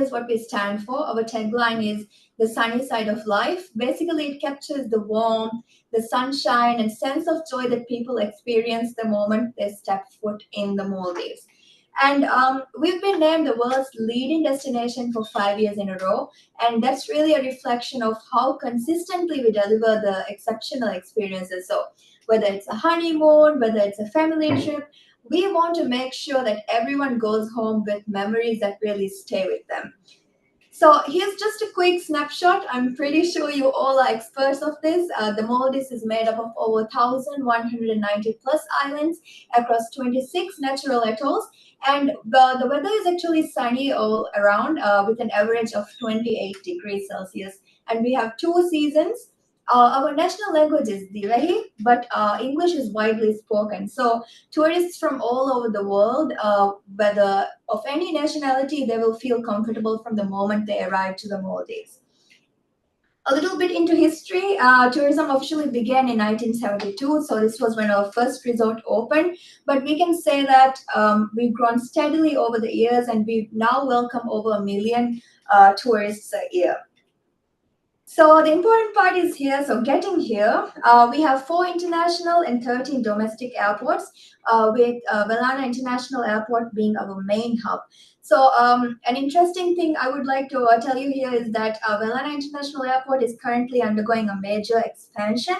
is what we stand for. Our tagline is the sunny side of life. Basically, it captures the warmth, the sunshine, and sense of joy that people experience the moment they step foot in the Maldives. And we've been named the world's leading destination for 5 years in a row. And that's really a reflection of how consistently we deliver the exceptional experiences. So, whether it's a honeymoon, whether it's a family trip, we want to make sure that everyone goes home with memories that really stay with them. So here's just a quick snapshot. I'm pretty sure you all are experts of this. The Maldives is made up of over 1,190 plus islands across 26 natural atolls. And the weather is actually sunny all around with an average of 28 degrees Celsius. And we have two seasons. Our national language is Dilahi, but English is widely spoken. So tourists from all over the world, whether of any nationality, they will feel comfortable from the moment they arrive to the Maldives. A little bit into history, tourism officially began in 1972, so this was when our first resort opened. But we can say that we've grown steadily over the years, and we now welcome over 1 million tourists a year. So the important part is here. So getting here, we have 4 international and 13 domestic airports, with Velana International Airport being our main hub. So an interesting thing I would like to tell you here is that Velana International Airport is currently undergoing a major expansion,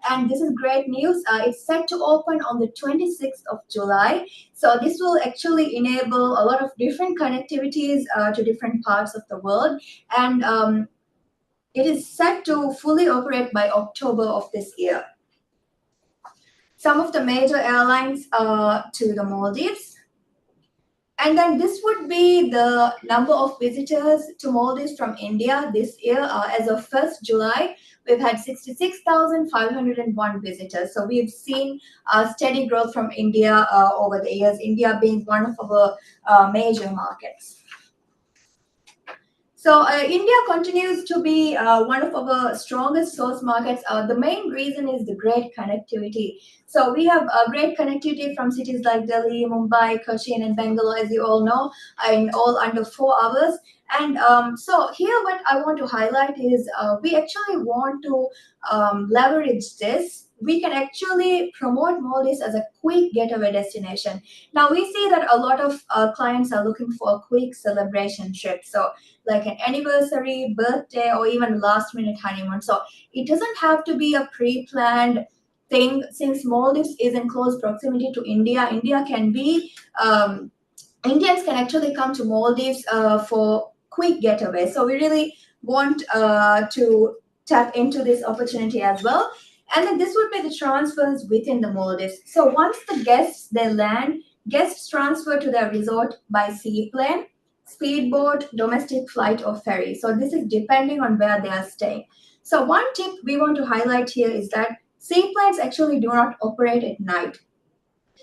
and this is great news. It's set to open on the 26th of July. So this will actually enable a lot of different connectivities to different parts of the world, and it is set to fully operate by October of this year. Some of the major airlines to the Maldives. And then this would be the number of visitors to Maldives from India this year. As of 1st July, we've had 66,501 visitors. So we've seen steady growth from India over the years, India being one of our major markets. So India continues to be one of our strongest source markets. The main reason is the great connectivity. So we have great connectivity from cities like Delhi, Mumbai, Cochin, and Bangalore, as you all know, in all under 4 hours. And so here what I want to highlight is we actually want to leverage this. We can actually promote Maldives as a quick getaway destination. Now we see that a lot of clients are looking for a quick celebration trip. So like an anniversary, birthday, or even last minute honeymoon. So it doesn't have to be a pre-planned thing. Since Maldives is in close proximity to India, Indians can actually come to Maldives for quick getaway. So we really want to tap into this opportunity as well. And then this would be the transfers within the Maldives. So once the guests they land, guests transfer to their resort by seaplane, speedboat, domestic flight, or ferry. So this is depending on where they are staying. So one tip we want to highlight here is that seaplanes actually do not operate at night.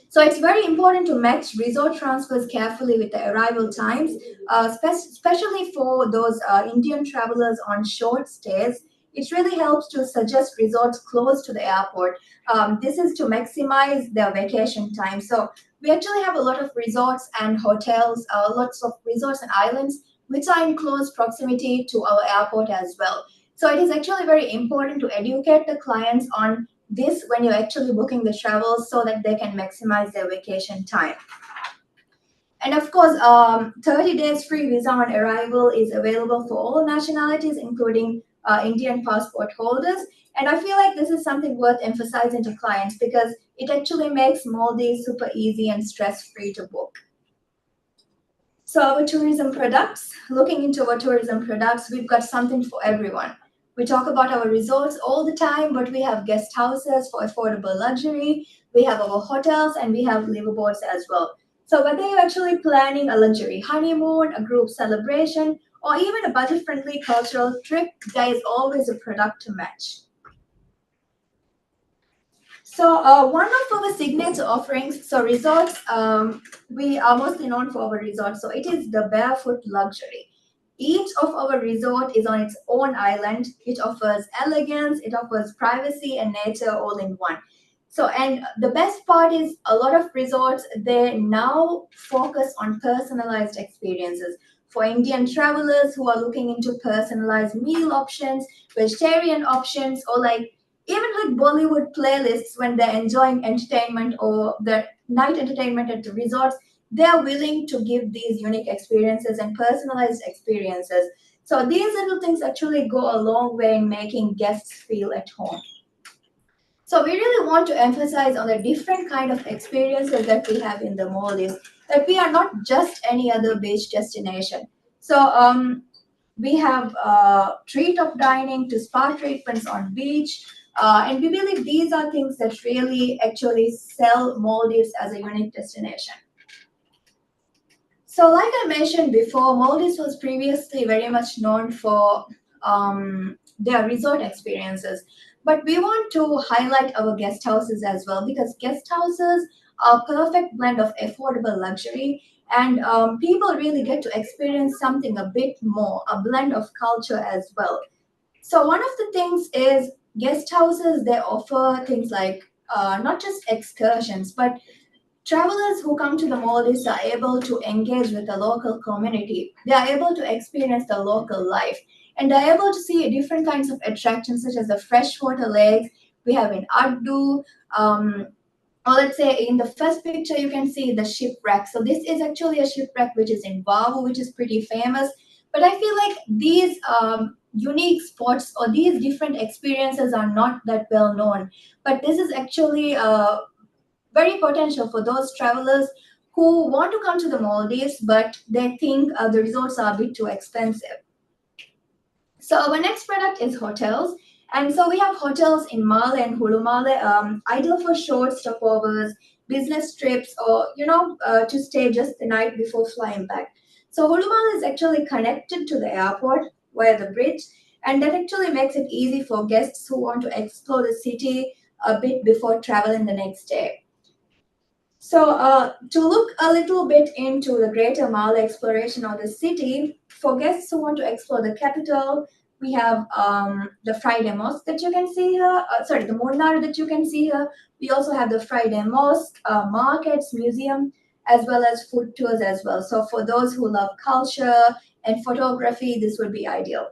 So it's very important to match resort transfers carefully with the arrival times, especially for those Indian travelers on short stays. It really helps to suggest resorts close to the airport. This is to maximize their vacation time. So we actually have a lot of resorts and hotels, lots of resorts and islands which are in close proximity to our airport as well. So it is actually very important to educate the clients on this when you're actually booking the travels so that they can maximize their vacation time. And of course, 30 days free visa on arrival is available for all nationalities, including Indian passport holders. And I feel like this is something worth emphasizing to clients because it actually makes Maldives super easy and stress-free to book. So our tourism products, looking into our tourism products, we've got something for everyone. We talk about our resorts all the time, but we have guest houses for affordable luxury. We have our hotels and we have liveaboards as well. So whether you're actually planning a luxury honeymoon, a group celebration, or even a budget-friendly cultural trip, there is always a product to match. So one of our signature offerings, so resorts, we are mostly known for our resorts. So it is the barefoot luxury. Each of our resort is on its own island. It offers elegance, it offers privacy and nature all in one. So, and the best part is a lot of resorts, they now focus on personalized experiences. For Indian travelers who are looking into personalized meal options, vegetarian options, or like even like Bollywood playlists when they're enjoying entertainment or the night entertainment at the resorts, they are willing to give these unique experiences and personalized experiences. So these little things actually go a long way in making guests feel at home. So we really want to emphasize on the different kind of experiences that we have in the Maldives, that we are not just any other beach destination. So we have treetop dining to spa treatments on beach, and we believe these are things that really actually sell Maldives as a unique destination. So, like I mentioned before, Maldives was previously very much known for their resort experiences. But we want to highlight our guest houses as well because guest houses are a perfect blend of affordable luxury and people really get to experience something a bit more, a blend of culture as well. So, one of the things is guest houses, they offer things like not just excursions, but travelers who come to the Maldives are able to engage with the local community. They are able to experience the local life and they're able to see different kinds of attractions such as the freshwater lakes we have in Addu. Or let's say in the first picture, you can see the shipwreck. So this is actually a shipwreck which is in Bavu, which is pretty famous. But I feel like these unique spots or these different experiences are not that well known. But this is actually very potential for those travelers who want to come to the Maldives, but they think the resorts are a bit too expensive. So our next product is hotels. And so we have hotels in Male and Hulumale, ideal for short stopovers, business trips, or to stay just the night before flying back. So Hulumale is actually connected to the airport via the bridge, and that actually makes it easy for guests who want to explore the city a bit before traveling the next day. So, to look a little bit into the greater Mala exploration of the city, for guests who want to explore the capital, we have the Friday Mosque that you can see here. Sorry, the Munnar that you can see here. We also have the Friday Mosque, markets, museum, as well as food tours as well. So, for those who love culture and photography, this would be ideal.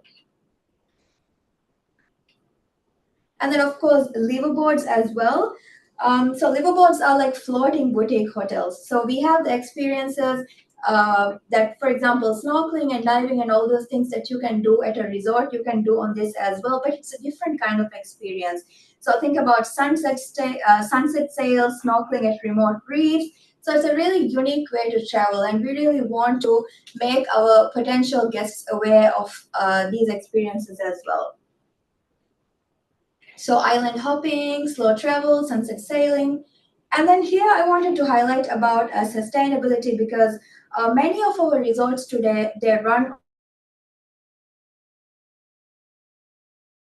And then, of course, liverboards as well. So liverboards are like floating boutique hotels. So we have the experiences that, for example, snorkeling and diving and all those things that you can do at a resort, you can do on this as well. But it's a different kind of experience. So think about sunset sails, snorkeling at remote reefs. So it's a really unique way to travel, and we really want to make our potential guests aware of these experiences as well. So island hopping, slow travel, sunset sailing. And then here I wanted to highlight about sustainability because many of our resorts today, they run on sustainable practices. So we have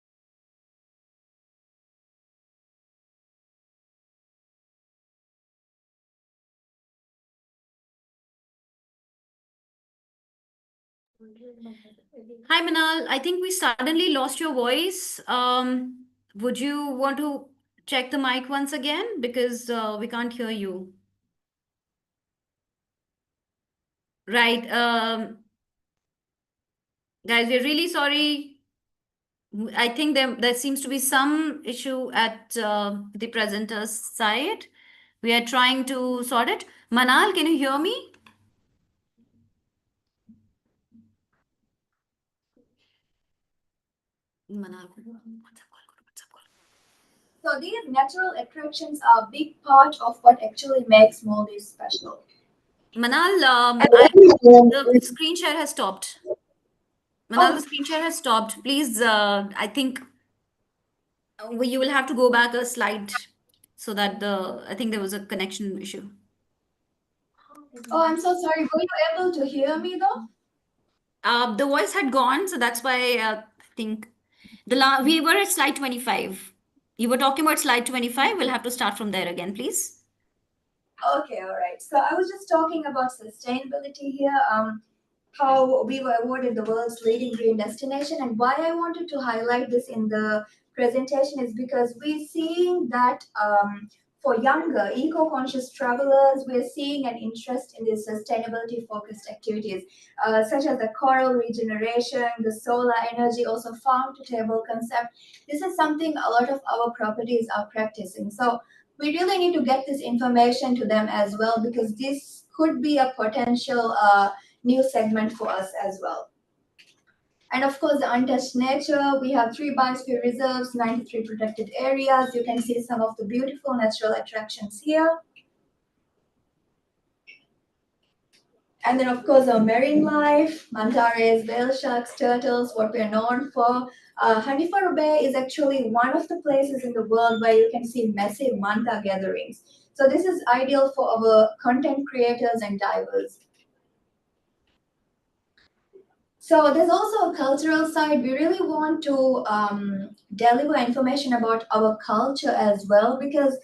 recycling recycling facilities, recycling facilities, Hi, Manal. I think we suddenly lost your voice. Would you want to check the mic once again? Because we can't hear you. Right. Guys, we're really sorry. I think there seems to be some issue at the presenter's side. We are trying to sort it. Manal, can you hear me? Manal, WhatsApp call, WhatsApp call. so these natural attractions are a big part of what actually makes Maldives special. Manal, the screen share has stopped. Manal, Oh, the screen share has stopped. Please, I think you will have to go back a slide so that I think there was a connection issue. oh, I'm so sorry. Were you able to hear me though? The voice had gone, so that's why I think we were at slide 25. You were talking about slide 25. We'll have to start from there again, please. Okay, all right. So I was just talking about sustainability here. How we were awarded the world's leading green destination, and why I wanted to highlight this in the presentation is because we're seeing that for younger, eco conscious travelers, we're seeing an interest in these sustainability focused activities, such as the coral regeneration, the solar energy, also farm to table concept. This is something a lot of our properties are practicing. So we really need to get this information to them as well, because this could be a potential new segment for us as well. And of course, the untouched nature. We have 3 biosphere reserves, 93 protected areas. You can see some of the beautiful natural attractions here. And then, of course, our marine life, manta rays, whale sharks, turtles, what we're known for. Honeyfar Bay is actually one of the places in the world where you can see massive manta gatherings. So this is ideal for our content creators and divers. So there's also a cultural side. We really want to deliver information about our culture as well, because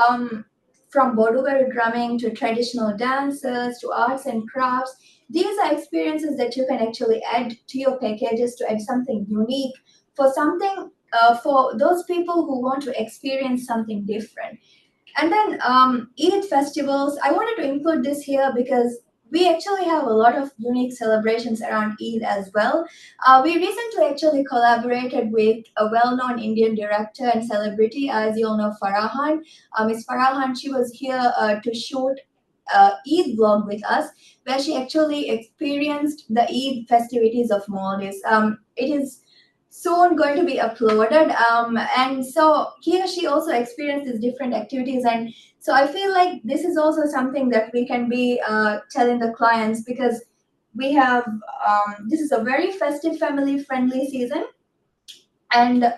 um, from Boduberi drumming to traditional dances to arts and crafts, these are experiences that you can actually add to your packages to add something unique for something for those people who want to experience something different. And then Eid festivals, I wanted to include this here because we actually have a lot of unique celebrations around Eid as well. We recently actually collaborated with a well-known Indian director and celebrity, as you all know, Farahan. Miss Farahan, she was here to shoot Eid vlog with us, where she actually experienced the Eid festivities of Maldives. It is soon going to be uploaded, and so here she also experienced these different activities, and so I feel like this is also something that we can be telling the clients, because we have this is a very festive, family friendly season, and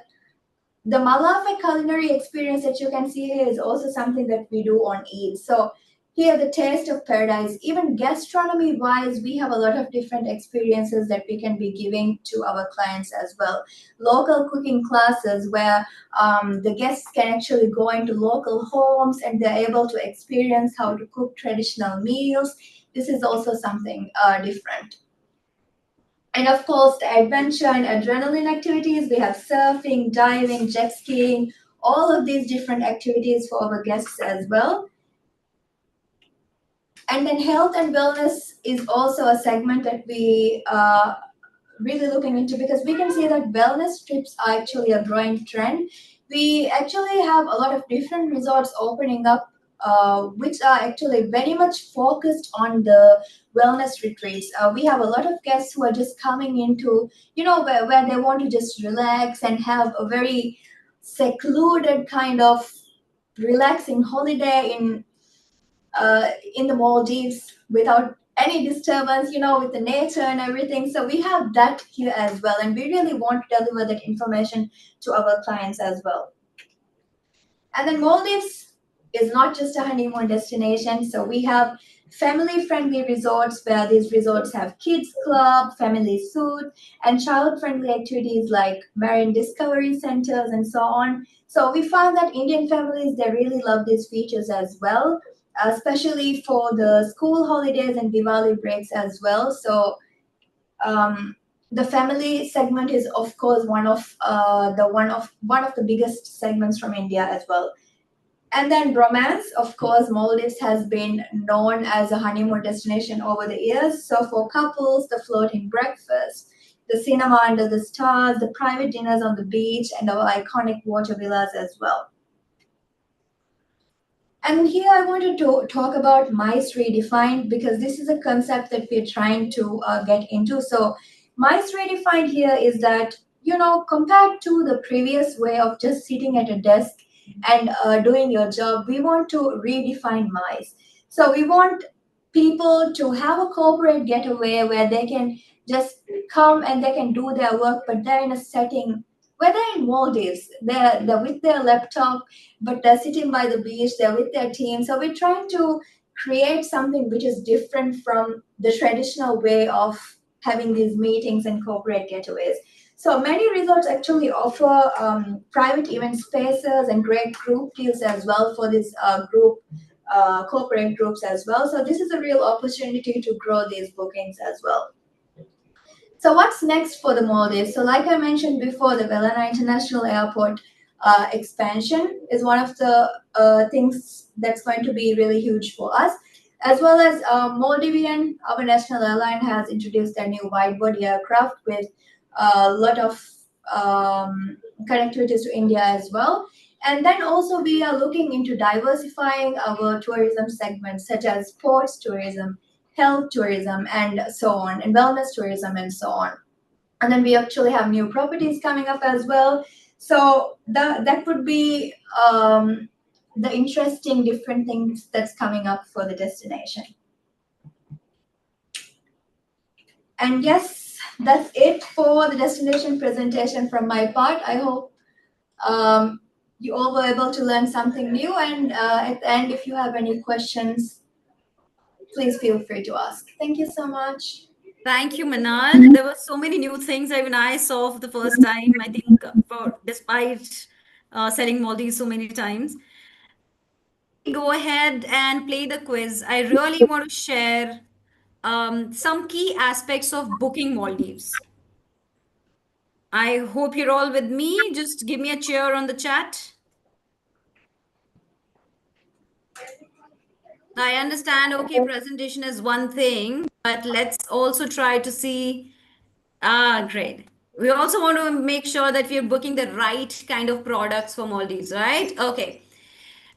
the Malafe culinary experience that you can see here is also something that we do on Eid. So here, the taste of paradise, even gastronomy wise, we have a lot of different experiences that we can be giving to our clients as well. Local cooking classes where the guests can actually go into local homes and they're able to experience how to cook traditional meals. This is also something different. And of course, the adventure and adrenaline activities, we have surfing, diving, jet skiing, all of these different activities for our guests as well. And then health and wellness is also a segment that we really looking into, because we can see that wellness trips are actually a growing trend. We actually have a lot of different resorts opening up, which are actually very much focused on the wellness retreats. We have a lot of guests who are just coming into, where they want to just relax and have a very secluded kind of relaxing holiday in the Maldives without any disturbance, with the nature and everything. So we have that here as well, and we really want to deliver that information to our clients as well. And then Maldives is not just a honeymoon destination. So we have family friendly resorts where these resorts have kids club, family suite, and child friendly activities like marine discovery centers and so on. So we found that Indian families, they really love these features as well, especially for the school holidays and Diwali breaks as well. So um, the family segment is of course one of the biggest segments from India as well. And then romance, of course, Maldives has been known as a honeymoon destination over the years. So for couples, the floating breakfast, the cinema under the stars, the private dinners on the beach, and our iconic water villas as well. And here I wanted to talk about MICE redefined, because this is a concept that we're trying to get into. So MICE redefined here is that, compared to the previous way of just sitting at a desk and doing your job, we want to redefine MICE. So we want people to have a corporate getaway where they can just come and they can do their work, but they're in a setting where they're in Maldives. They're with their laptop, but they're sitting by the beach, they're with their team. So we're trying to create something which is different from the traditional way of having these meetings and corporate getaways. So many resorts actually offer private event spaces and great group deals as well for this corporate groups as well. So this is a real opportunity to grow these bookings as well. So what's next for the Maldives? So like I mentioned before, the Velana International Airport. expansion is one of the things that's going to be really huge for us. As well as Maldivian, our national airline has introduced a new wide-body aircraft with a lot of connectivities to India as well. And then also we are looking into diversifying our tourism segments such as sports tourism, health tourism, and so on, and wellness tourism, and so on. And then we actually have new properties coming up as well. So that would be the interesting different things that's coming up for the destination. And yes, that's it for the destination presentation from my part. I hope um, you all were able to learn something new. And at the end, if you have any questions, please feel free to ask. Thank you so much. Thank you, Manal. There were so many new things even I saw for the first time. I think for despite selling Maldives so many times. Before we go ahead and play the quiz, I really want to share some key aspects of booking Maldives. I hope you're all with me. Just give me a cheer on the chat. I understand, okay, presentation is one thing, but let's also try to see. Ah, great. We also want to make sure that we're booking the right kind of products for Maldives, right? Okay.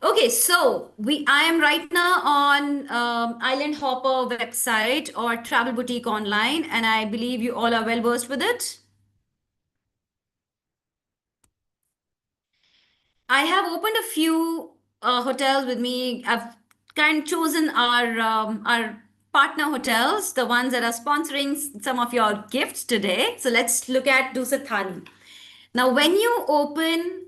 Okay, so I am right now on Island Hopper website or Travel Boutique online, and I believe you all are well versed with it. I have opened a few hotels with me. I've kind of chosen our partner hotels, the ones that are sponsoring some of your gifts today. So let's look at Dusat Thani. Now, when you open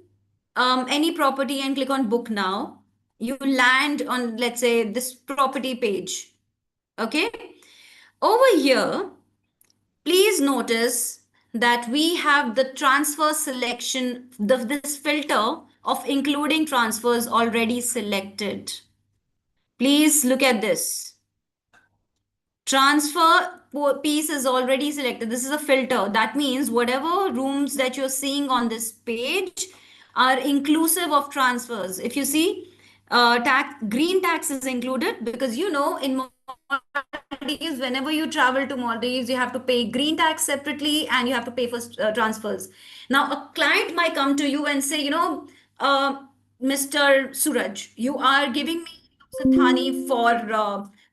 any property and click on book now, you land on, let's say, this property page. Okay. Over here, please notice that we have the transfer selection, this filter of including transfers already selected. Please look at this. Transfer piece is already selected. This is a filter. That means whatever rooms that you're seeing on this page are inclusive of transfers. If you see, green tax is included because in Maldives, whenever you travel to Maldives, you have to pay green tax separately and you have to pay for transfers. Now, a client might come to you and say, Mr. Suraj, you are giving me Sathani for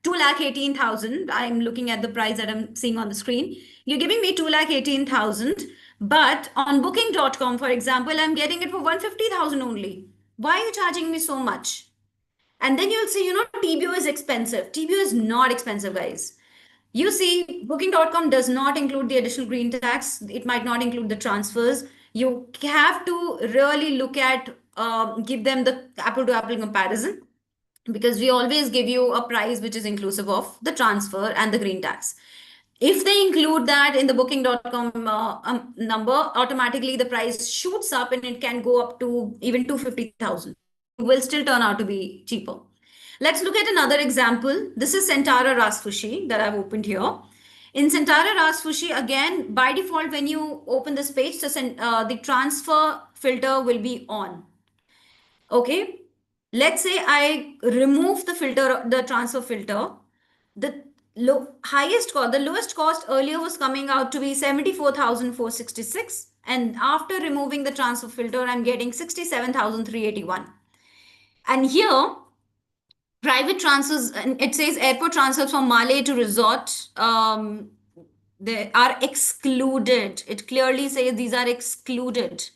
2,18,000. I'm looking at the price that I'm seeing on the screen. You're giving me 2,18,000, but on booking.com, for example, I'm getting it for 150,000 only. Why are you charging me so much? And then you'll see, TBO is expensive. TBO is not expensive, guys. You see, booking.com does not include the additional green tax. It might not include the transfers. You have to really look at, give them the apple to apple comparison because we always give you a price which is inclusive of the transfer and the green tax. If they include that in the booking.com number, automatically the price shoots up and it can go up to even 250,000. You will still turn out to be cheaper. Let's look at another example. This is Centara Rasfushi that I've opened here. In Centara Rasfushi, again, by default, when you open this page, the transfer filter will be on. Okay, let's say I remove the filter, the transfer filter. The the lowest cost earlier was coming out to be 74,466, and after removing the transfer filter, I'm getting 67,381. And here, private transfers, and it says airport transfers from Malé to resort. They are excluded. It clearly says these are excluded.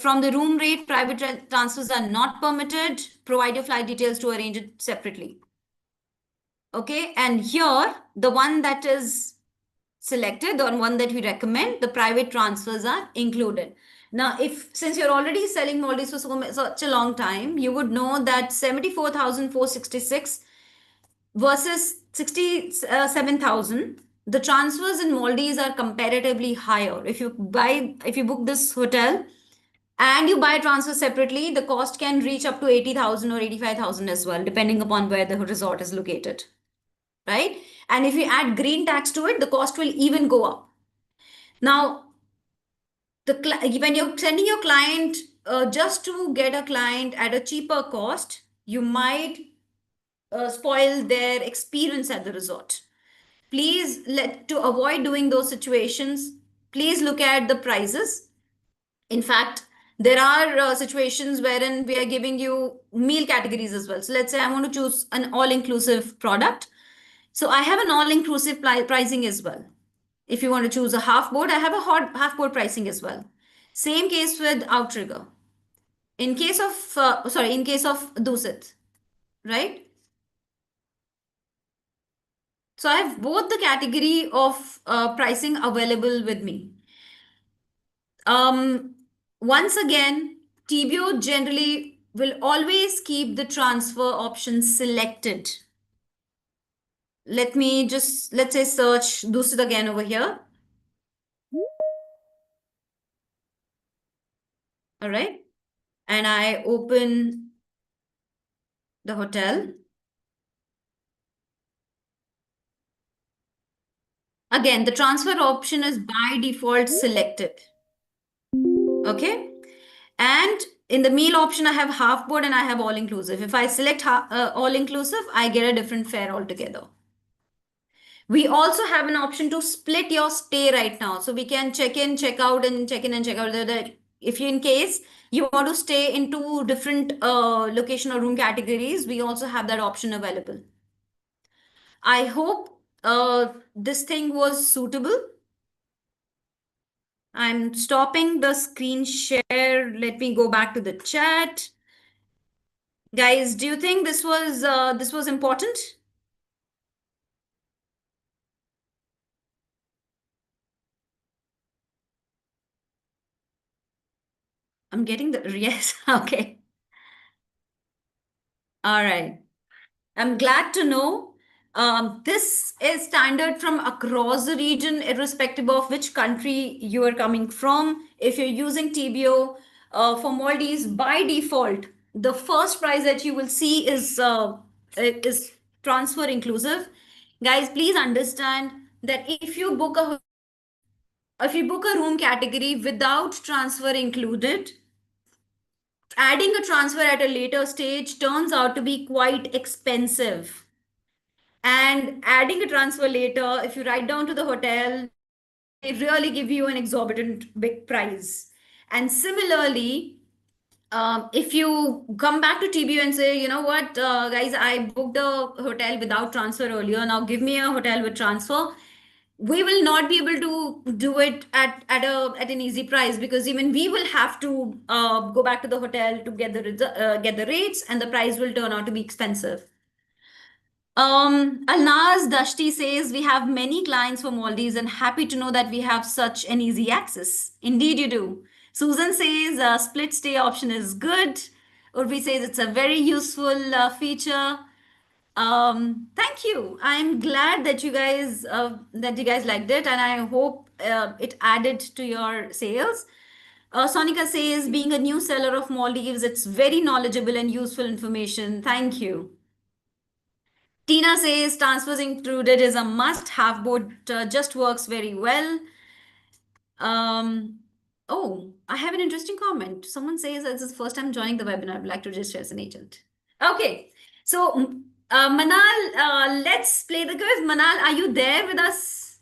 From the room rate, private transfers are not permitted. Provide your flight details to arrange it separately. Okay, and here the one that is selected, the one that we recommend, the private transfers are included. Now, since you're already selling Maldives for such a long time, you would know that 74,466 versus 67,000, the transfers in Maldives are comparatively higher. If you book this hotel and you buy transfer separately, the cost can reach up to 80,000 or 85,000 as well, depending upon where the resort is located, right? And if you add green tax to it, the cost will even go up. Now, when you're sending your client just to get a client at a cheaper cost, you might spoil their experience at the resort. Please, let to avoid doing those situations, please look at the prices. In fact, there are situations wherein we are giving you meal categories as well. So let's say I want to choose an all inclusive product, so I have an all inclusive pricing as well. If you want to choose a half board, I have a half board pricing as well. Same case with outrigger. In case of sorry, in case of Dusit, right? So I have both the category of pricing available with me. Um, Once again, TBO generally will always keep the transfer option selected. Let me just, let's say, search Dusit again over here. All right. And I open the hotel. Again, the transfer option is by default selected. Okay. And in the meal option, I have half board and I have all inclusive. If I select all inclusive, I get a different fare altogether. We also have an option to split your stay right now. So we can check in, check out, and check in and check out. If you, in case you want to stay in two different location or room categories, we also have that option available. I hope this thing was suitable. I'm stopping the screen share. Let me go back to the chat. Guys, do you think this was important? I'm getting the yes. Okay. All right. I'm glad to know. This is standard from across the region, irrespective of which country you are coming from. If you're using TBO for Maldives, by default, the first price that you will see is transfer inclusive. Guys, please understand that if you book a room category without transfer included, adding a transfer at a later stage turns out to be quite expensive. And adding a transfer later, if you write down to the hotel, they really give you an exorbitant big price. And similarly, if you come back to TBU and say, you know what, guys, I booked a hotel without transfer earlier. Now give me a hotel with transfer. We will not be able to do it at an easy price, because even we will have to go back to the hotel to get the rates, and the price will turn out to be expensive. Alnaz Dashti says we have many clients from Maldives and happy to know that we have such an easy access. Indeed, you do. Susan says split stay option is good. Urvi says it's a very useful feature. Thank you. I'm glad that you guys liked it, and I hope it added to your sales. Sonika says being a new seller of Maldives, it's very knowledgeable and useful information. Thank you. Tina says transfers included is a must have, board just works very well. Um, oh, I have an interesting comment. Someone says this is the first time joining the webinar. I'd like to register as an agent. Okay, so Manal, let's play the quiz. Manal, are you there with us?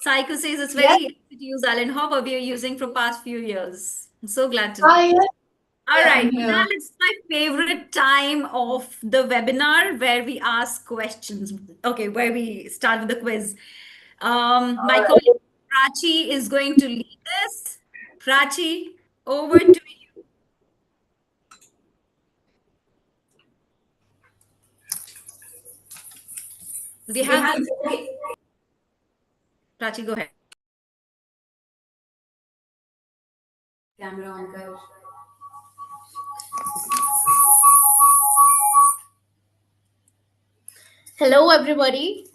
Saiko says it's very Yes, easy to use Island Hopper we are using for past few years. I'm so glad to know. I All yeah, right, I'm here. Manal, it's my favorite time of the webinar where we ask questions. Okay, where we start with the quiz. My All colleague Prachi is going to lead this. Prachi, over to you. We right. We have have the Prachi, go ahead. camera on. Kar. Hello, everybody.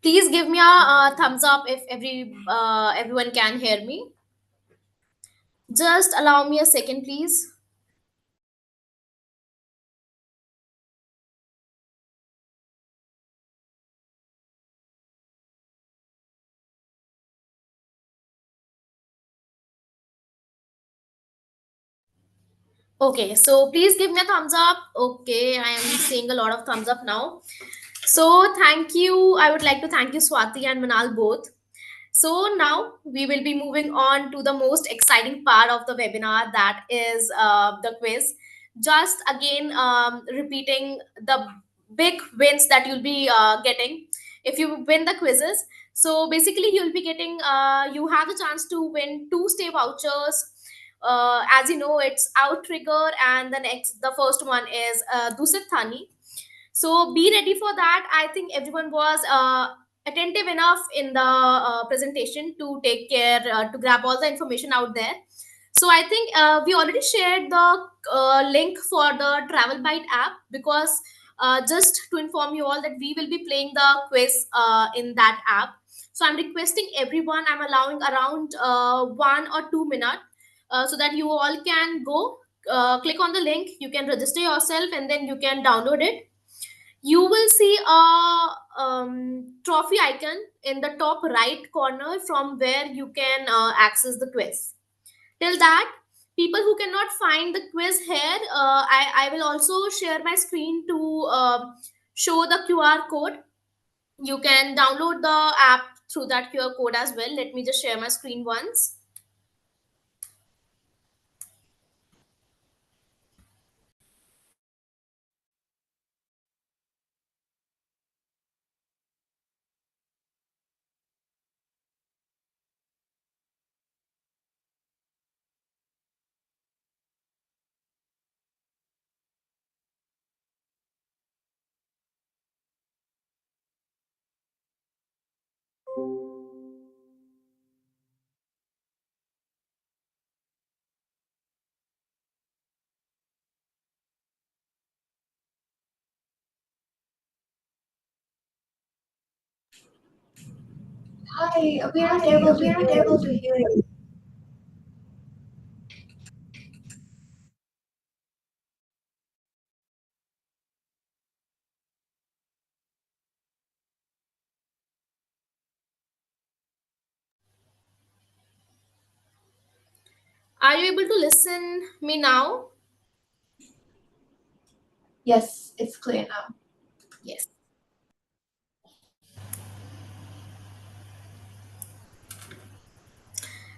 Please give me a thumbs up if everyone can hear me. Just allow me a second, please. Okay, so please give me a thumbs up. Okay, I am seeing a lot of thumbs up now. So thank you. I would like to thank you, Swati and Manal both. So now we will be moving on to the most exciting part of the webinar, that is the quiz. Just again, repeating the big wins that you'll be getting if you win the quizzes. So basically, you'll be getting, you have the chance to win two stay vouchers. As you know, it's Outrigger, and the first one is Dusit Thani. So be ready for that. I think everyone was attentive enough in the presentation to take care, to grab all the information out there. So I think we already shared the link for the Travel Bite app, because just to inform you all that we will be playing the quiz in that app. So I'm requesting everyone, I'm allowing around 1 or 2 minutes so that you all can go click on the link, you can register yourself, and then you can download it. You will see a trophy icon in the top right corner from where you can access the quiz. Till that, people who cannot find the quiz here, I will also share my screen to show the QR code. You can download the app through that QR code as well. Let me just share my screen once. Hi, we are not Hi, able to we are hear not able to you. hear you. Are you able to listen me now? Yes, it's clear now. Yes.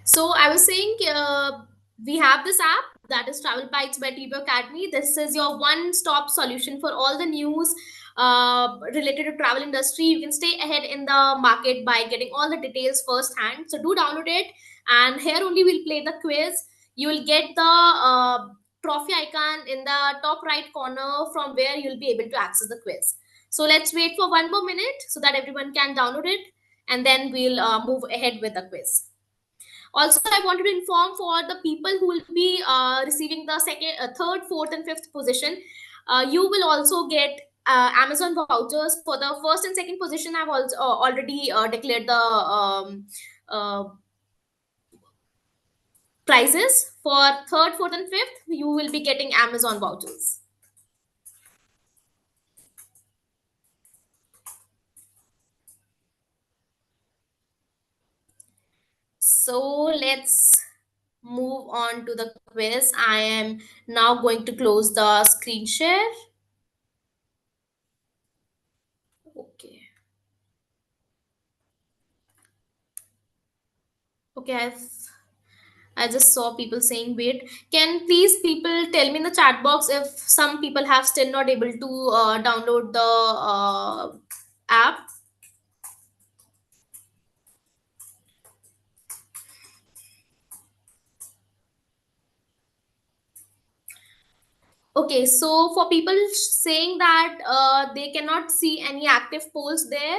So I was saying, we have this app, that is Travel Bites by TB Academy. This is your one-stop solution for all the news related to travel industry. You can stay ahead in the market by getting all the details firsthand. So do download it, and here only we'll play the quiz. You will get the trophy icon in the top right corner from where you'll be able to access the quiz. So let's wait for 1 more minute so that everyone can download it, and then we'll move ahead with the quiz. Also, I wanted to inform for the people who will be receiving the second, third, fourth, and fifth position, you will also get Amazon vouchers. For the first and second position, I've also already declared the prizes. For third, fourth, and fifth, you will be getting Amazon vouchers. So let's move on to the quiz. I am now going to close the screen share. Okay. Okay, I just saw people saying wait. Can please people tell me in the chat box if some people have still not able to download the app? Okay, so for people saying that they cannot see any active polls there,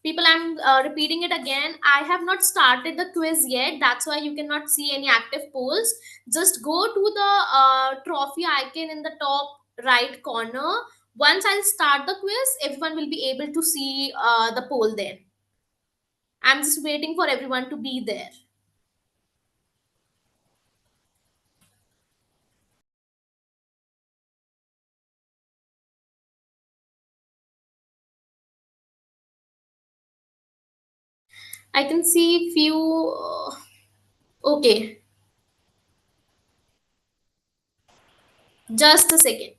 people, I'm repeating it again. I have not started the quiz yet. That's why you cannot see any active polls. Just go to the trophy icon in the top right corner. Once I'll start the quiz, everyone will be able to see the poll there. I'm just waiting for everyone to be there. I can see few. Okay. Just a second.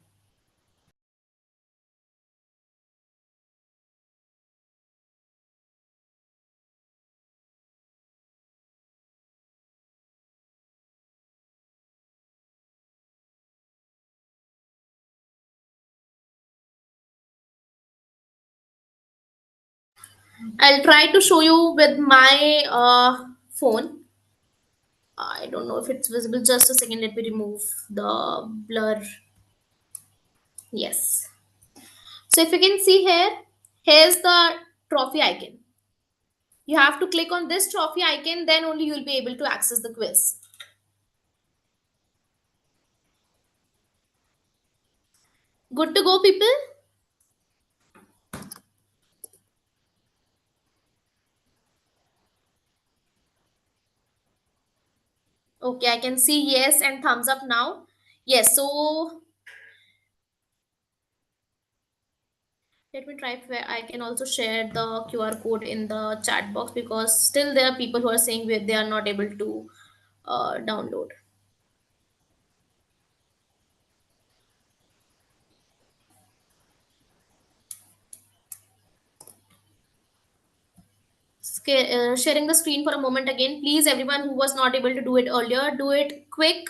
I'll try to show you with my phone. I don't know if it's visible. Just a second. Let me remove the blur. Yes. So if you can see here, here's the trophy icon. You have to click on this trophy icon, then only you'll be able to access the quiz. Good to go, people? Okay, I can see yes and thumbs up now. Yes, so let me try if I can also share the QR code in the chat box, because still there are people who are saying they are not able to download. Sharing the screen for a moment again. Please, everyone who was not able to do it earlier, do it quick.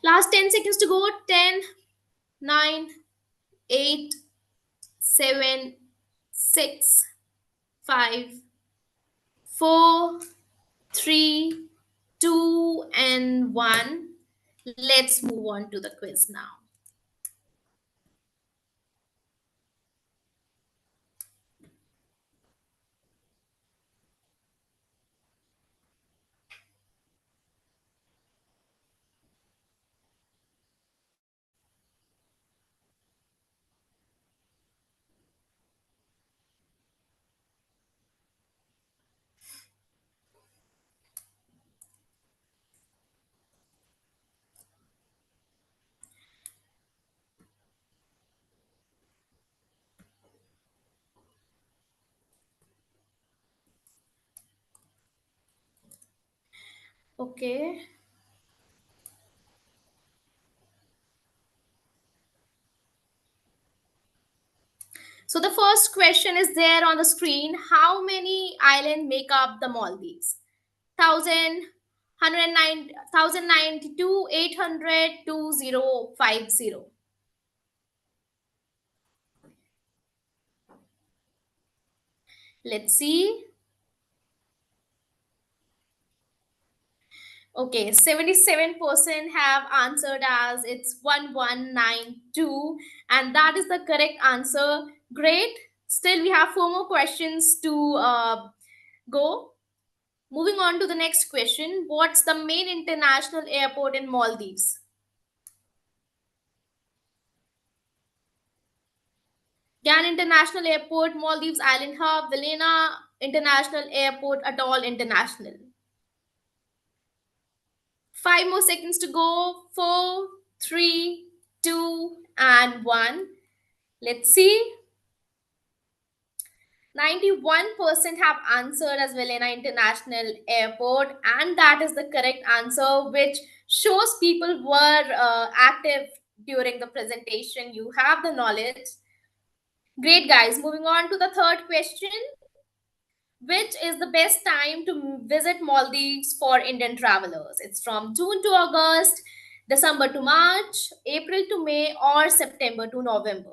Last 10 seconds to go. 10, 9, 8, 7, 6, 5, 4, 3, 2, and 1. Let's move on to the quiz now. Okay. So the first question is there on the screen. How many islands make up the Maldives? 1000, 109, 1092, 800, 2050. Let's see. Okay, 77% have answered as it's 1192, and that is the correct answer. Great. Still, we have four more questions to go. Moving on to the next question. What's the main international airport in Maldives? Gan International Airport, Maldives Island Hub, Vilena International Airport, Atoll International. 5 more seconds to go. 4, 3, 2, and 1. Let's see. 91% have answered as Vilena International Airport, and that is the correct answer, which shows people were active during the presentation. You have the knowledge. Great, guys. Moving on to the third question. Which is the best time to visit Maldives for Indian travelers? It's from June to August, December to March, April to May, or September to November.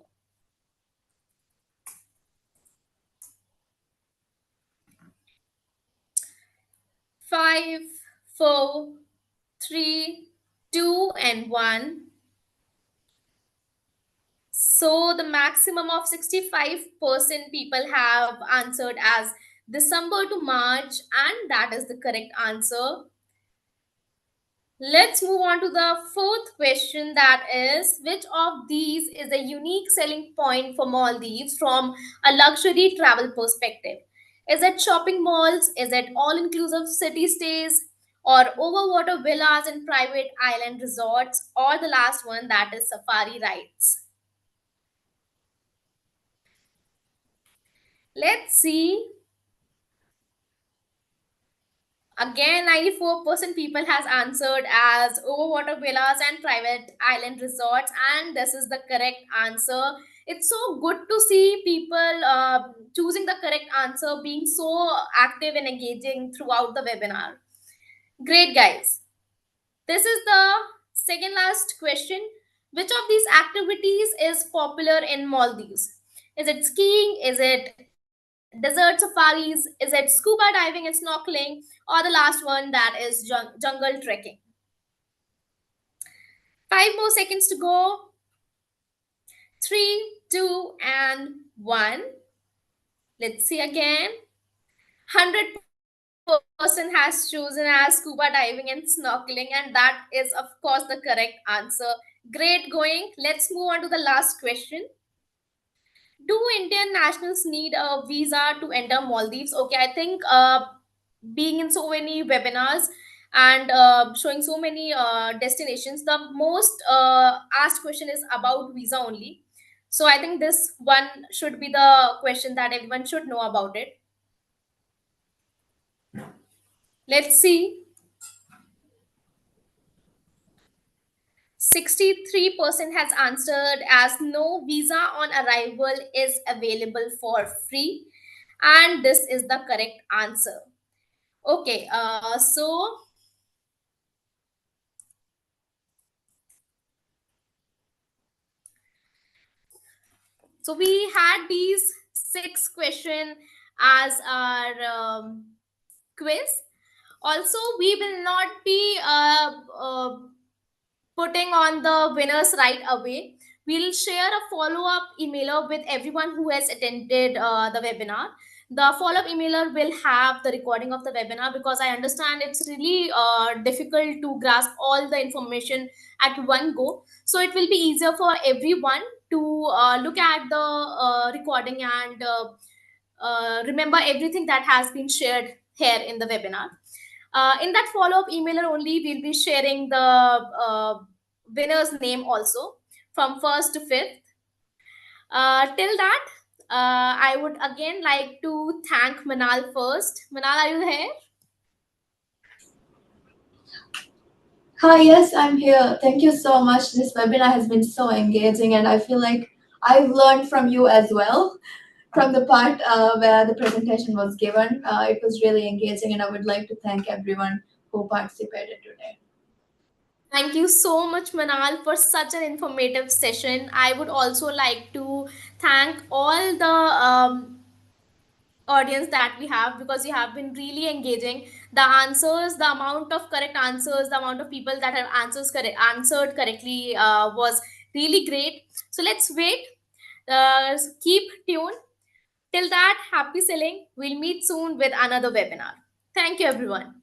5, 4, 3, 2, and 1. So the maximum of 65% people have answered as December to March, and that is the correct answer. Let's move on to the fourth question, that is, which of these is a unique selling point for Maldives from a luxury travel perspective? Is it shopping malls? Is it all inclusive city stays? or overwater villas and private island resorts, or the last one, that is safari rides? Let's see. Again, 94% people has answered as overwater villas and private island resorts, and this is the correct answer. It's so good to see people choosing the correct answer, being so active and engaging throughout the webinar. Great, guys. This is the second last question. Which of these activities is popular in Maldives? Is it skiing? Is it desert safaris? Is it scuba diving and snorkeling? Or the last one, that is jungle trekking? 5 more seconds to go. Three, two, and one. Let's see again. 100% has chosen as scuba diving and snorkeling, and that is, of course, the correct answer. Great going. Let's move on to the last question. Do Indian nationals need a visa to enter Maldives? Okay, I think being in so many webinars and showing so many destinations, the most asked question is about visa only. So I think this one should be the question that everyone should know about it. Let's see. 63% has answered as no, visa on arrival is available for free. And this is the correct answer. Okay, so we had these 6 questions as our quiz. Also, we will not be putting on the winners right away. We'll share a follow-up emailer with everyone who has attended the webinar. The follow-up emailer will have the recording of the webinar, because I understand it's really difficult to grasp all the information at one go. So it will be easier for everyone to look at the recording and remember everything that has been shared here in the webinar. In that follow-up emailer only, we'll be sharing the winner's name also from 1st to 5th. Till that, I would again like to thank Manal first. Manal, are you here? Hi, yes, I'm here. Thank you so much. This webinar has been so engaging, and I feel like I've learned from you as well. From the part where the presentation was given, it was really engaging, and I would like to thank everyone who participated today. Thank you so much, Manal, for such an informative session. I would also like to thank all the audience that we have, because you have been really engaging. The answers, the amount of correct answers, the amount of people that have answered correctly was really great. So let's wait. Keep tuned. Till that, happy selling. We'll meet soon with another webinar. Thank you, everyone.